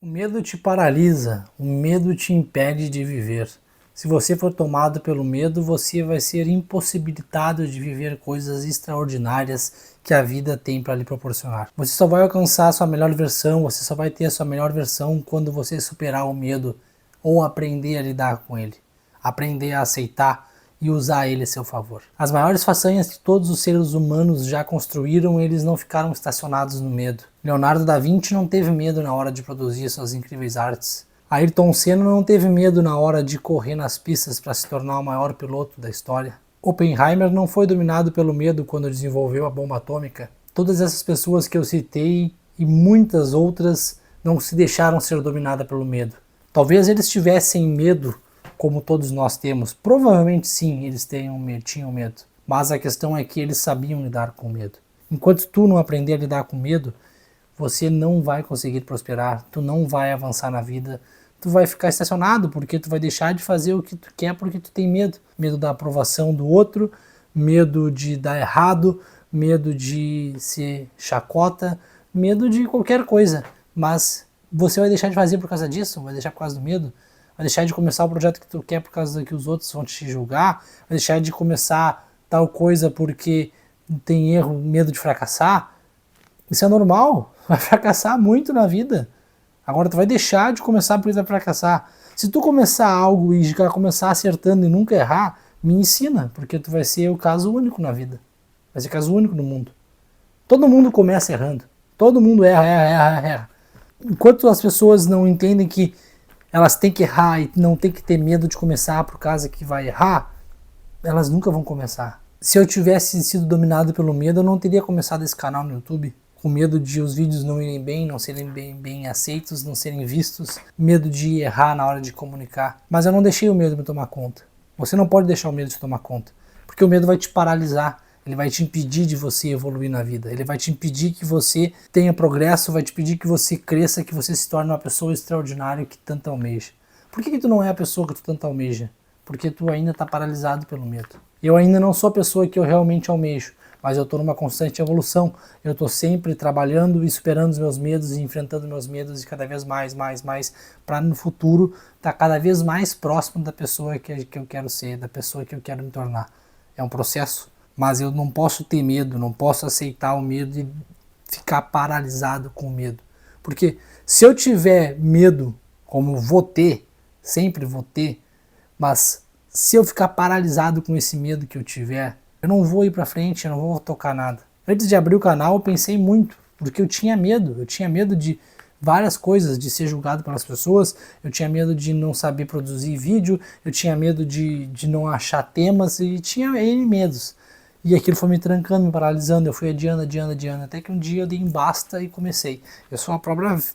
O medo te paralisa, o medo te impede de viver. Se você for tomado pelo medo, você vai ser impossibilitado de viver coisas extraordinárias que a vida tem para lhe proporcionar. Você só vai alcançar a sua melhor versão, você só vai ter a sua melhor versão quando você superar o medo ou aprender a lidar com ele, aprender a aceitar e usar ele a seu favor. As maiores façanhas que todos os seres humanos já construíram, eles não ficaram estacionados no medo. Leonardo da Vinci não teve medo na hora de produzir suas incríveis artes. Ayrton Senna não teve medo na hora de correr nas pistas para se tornar o maior piloto da história. Oppenheimer não foi dominado pelo medo quando desenvolveu a bomba atômica. Todas essas pessoas que eu citei e muitas outras não se deixaram ser dominadas pelo medo. Talvez eles tivessem medo como todos nós temos. Provavelmente sim, eles tinham medo. Mas a questão é que eles sabiam lidar com medo. Enquanto tu não aprender a lidar com medo, você não vai conseguir prosperar, tu não vai avançar na vida, tu vai ficar estacionado porque tu vai deixar de fazer o que tu quer porque tu tem medo. Medo da aprovação do outro, medo de dar errado, medo de ser chacota, medo de qualquer coisa. Mas você vai deixar de fazer por causa disso? Vai deixar por causa do medo? Vai deixar de começar o projeto que tu quer por causa que os outros vão te julgar? Vai deixar de começar tal coisa porque tem erro, medo de fracassar? Isso é normal, vai fracassar muito na vida. Agora tu vai deixar de começar porque tu vai fracassar. Se tu começar algo e já começar acertando e nunca errar, me ensina, porque tu vai ser o caso único na vida. Vai ser o caso único no mundo. Todo mundo começa errando. Todo mundo erra. Enquanto as pessoas não entendem que elas têm que errar e não têm que ter medo de começar por causa que vai errar, elas nunca vão começar. Se eu tivesse sido dominado pelo medo, eu não teria começado esse canal no YouTube. Com medo de os vídeos não irem bem, não serem bem aceitos, não serem vistos, medo de errar na hora de comunicar. Mas eu não deixei o medo me tomar conta. Você não pode deixar o medo te tomar conta, porque o medo vai te paralisar, ele vai te impedir de você evoluir na vida, ele vai te impedir que você tenha progresso, vai te impedir que você cresça, que você se torne uma pessoa extraordinária que tanto almeja. Por que tu não é a pessoa que tu tanto almeja? Porque tu ainda está paralisado pelo medo. Eu ainda não sou a pessoa que eu realmente almejo, mas eu estou numa constante evolução. Eu estou sempre trabalhando e superando os meus medos e enfrentando meus medos e cada vez mais, para no futuro estar cada vez mais próximo da pessoa que eu quero ser, da pessoa que eu quero me tornar. É um processo, mas eu não posso ter medo, não posso aceitar o medo e ficar paralisado com o medo. Porque se eu tiver medo, como vou ter, sempre vou ter, mas se eu ficar paralisado com esse medo que eu tiver, eu não vou ir pra frente, eu não vou tocar nada. Antes de abrir o canal eu pensei muito, porque eu tinha medo de várias coisas, de ser julgado pelas pessoas, eu tinha medo de não saber produzir vídeo, eu tinha medo de não achar temas, e tinha N medos. E aquilo foi me trancando, me paralisando, eu fui adiando, até que um dia eu dei em basta e comecei. Eu sou uma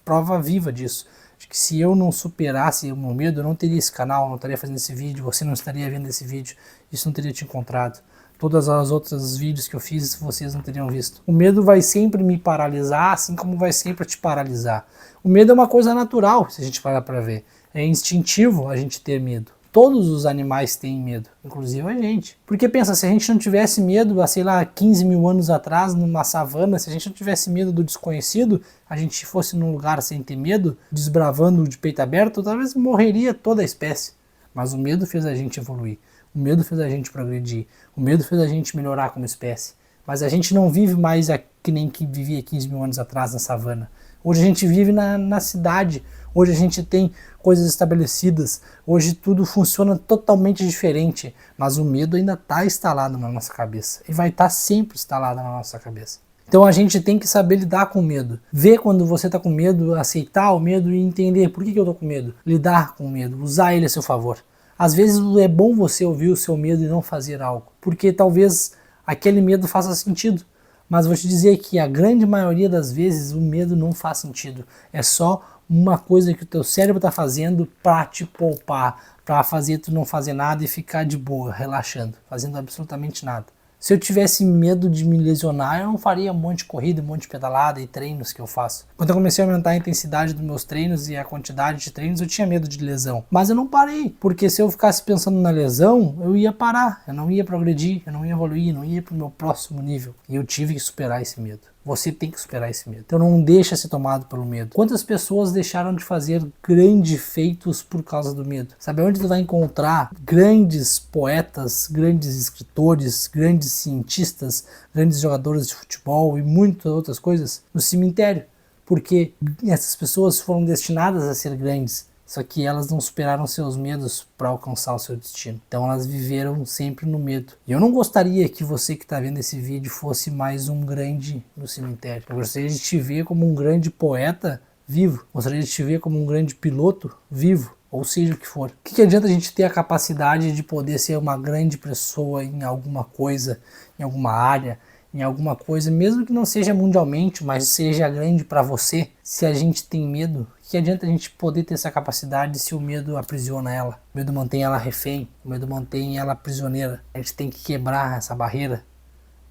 prova viva disso. De que se eu não superasse o meu medo, eu não teria esse canal, não estaria fazendo esse vídeo, você não estaria vendo esse vídeo, isso não teria te encontrado. Todas as outras vídeos que eu fiz, vocês não teriam visto. O medo vai sempre me paralisar, assim como vai sempre te paralisar. O medo é uma coisa natural, se a gente parar para ver. É instintivo a gente ter medo. Todos os animais têm medo, inclusive a gente. Porque pensa, se a gente não tivesse medo, há, sei lá, 15 mil anos atrás, numa savana, se a gente não tivesse medo do desconhecido, a gente fosse num lugar sem ter medo, desbravando de peito aberto, talvez morreria toda a espécie. Mas o medo fez a gente evoluir. O medo fez a gente progredir, o medo fez a gente melhorar como espécie. Mas a gente não vive mais que nem que vivia 15 mil anos atrás na savana. Hoje a gente vive na cidade, hoje a gente tem coisas estabelecidas, hoje tudo funciona totalmente diferente, mas o medo ainda está instalado na nossa cabeça e vai estar sempre instalado na nossa cabeça. Então a gente tem que saber lidar com o medo. Ver quando você está com medo, aceitar o medo e entender por que eu estou com medo. Lidar com o medo, usar ele a seu favor. Às vezes é bom você ouvir o seu medo e não fazer algo, porque talvez aquele medo faça sentido. Mas vou te dizer que a grande maioria das vezes o medo não faz sentido. É só uma coisa que o teu cérebro está fazendo para te poupar, para fazer tu não fazer nada e ficar de boa, relaxando, fazendo absolutamente nada. Se eu tivesse medo de me lesionar, eu não faria um monte de corrida, um monte de pedalada e treinos que eu faço. Quando eu comecei a aumentar a intensidade dos meus treinos e a quantidade de treinos, eu tinha medo de lesão. Mas eu não parei, porque se eu ficasse pensando na lesão, eu ia parar, eu não ia progredir, eu não ia evoluir, eu não ia para o meu próximo nível. E eu tive que superar esse medo. Você tem que superar esse medo. Então não deixa ser tomado pelo medo. Quantas pessoas deixaram de fazer grandes feitos por causa do medo? Sabe onde tu vai encontrar grandes poetas, grandes escritores, grandes cientistas, grandes jogadores de futebol e muitas outras coisas? No cemitério. Porque essas pessoas foram destinadas a ser grandes. Só que elas não superaram seus medos para alcançar o seu destino. Então elas viveram sempre no medo. E eu não gostaria que você que está vendo esse vídeo fosse mais um grande no cemitério. Eu gostaria de te ver como um grande poeta vivo. Gostaria de te ver como um grande piloto vivo. Ou seja o que for. O que adianta a gente ter a capacidade de poder ser uma grande pessoa em alguma coisa, em alguma área, em alguma coisa, mesmo que não seja mundialmente, mas seja grande para você, se a gente tem medo? Que adianta a gente poder ter essa capacidade se o medo aprisiona ela? O medo mantém ela refém, o medo mantém ela prisioneira. A gente tem que quebrar essa barreira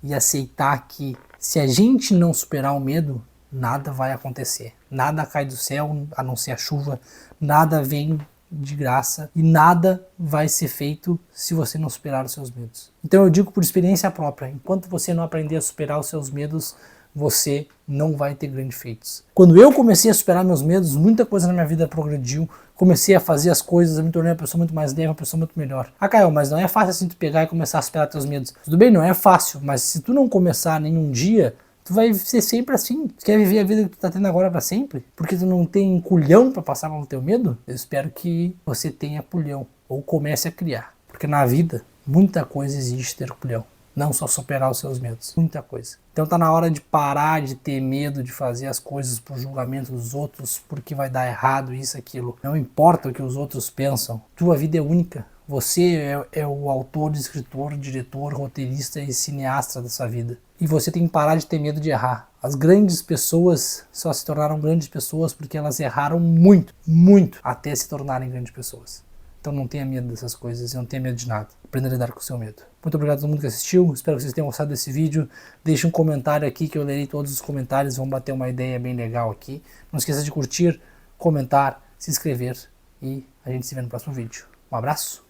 e aceitar que se a gente não superar o medo, nada vai acontecer. Nada cai do céu, a não ser a chuva, nada vem de graça e nada vai ser feito se você não superar os seus medos. Então eu digo por experiência própria, enquanto você não aprender a superar os seus medos, você não vai ter grandes feitos. Quando eu comecei a superar meus medos, muita coisa na minha vida progrediu, comecei a fazer as coisas, eu me tornei uma pessoa muito mais leve, uma pessoa muito melhor. Ah, Caio, mas não é fácil assim tu pegar e começar a superar teus medos. Tudo bem, não é fácil, mas se tu não começar nenhum dia, tu vai ser sempre assim. Tu quer viver a vida que tu tá tendo agora para sempre? Porque tu não tem culhão para passar pelo teu medo? Eu espero que você tenha culhão, ou comece a criar. Porque na vida, muita coisa exige ter culhão. Não só superar os seus medos, muita coisa. Então tá na hora de parar de ter medo de fazer as coisas por julgamento dos outros, porque vai dar errado isso, aquilo. Não importa o que os outros pensam, tua vida é única. Você é o autor, escritor, diretor, roteirista e cineasta dessa vida. E você tem que parar de ter medo de errar. As grandes pessoas só se tornaram grandes pessoas porque elas erraram muito, muito, até se tornarem grandes pessoas. Então não tenha medo dessas coisas, não tenha medo de nada. Aprenda a lidar com o seu medo. Muito obrigado a todo mundo que assistiu, espero que vocês tenham gostado desse vídeo. Deixe um comentário aqui que eu lerei todos os comentários, vamos bater uma ideia bem legal aqui. Não esqueça de curtir, comentar, se inscrever e a gente se vê no próximo vídeo. Um abraço,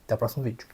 até o próximo vídeo.